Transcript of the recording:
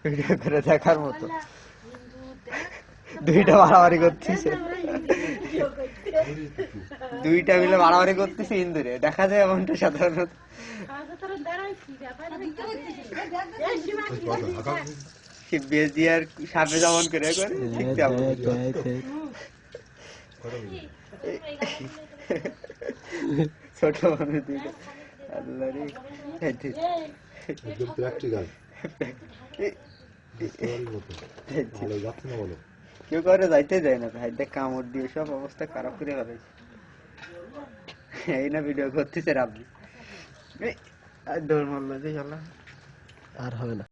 Video করে দেখার মতো দুইটা মারামারি করতেছে, দুইটা মিলে মারামারি করতেছে ইন্দুরে, দেখা যায় এমনটা সাধারণত। বেজি আর সাপে যেমন করে ঠিক তেমন। ছোট মানুষ দুইটা, আল্লাহ রে। কেউ করে যাইতে যায় না ভাই, দেখ কামড় দিয়ে সব অবস্থা খারাপ করে ফেলেছে। এই না ভিডিও করতেছে রাব্বি, দৌড় মারলো যে, আর হবে না।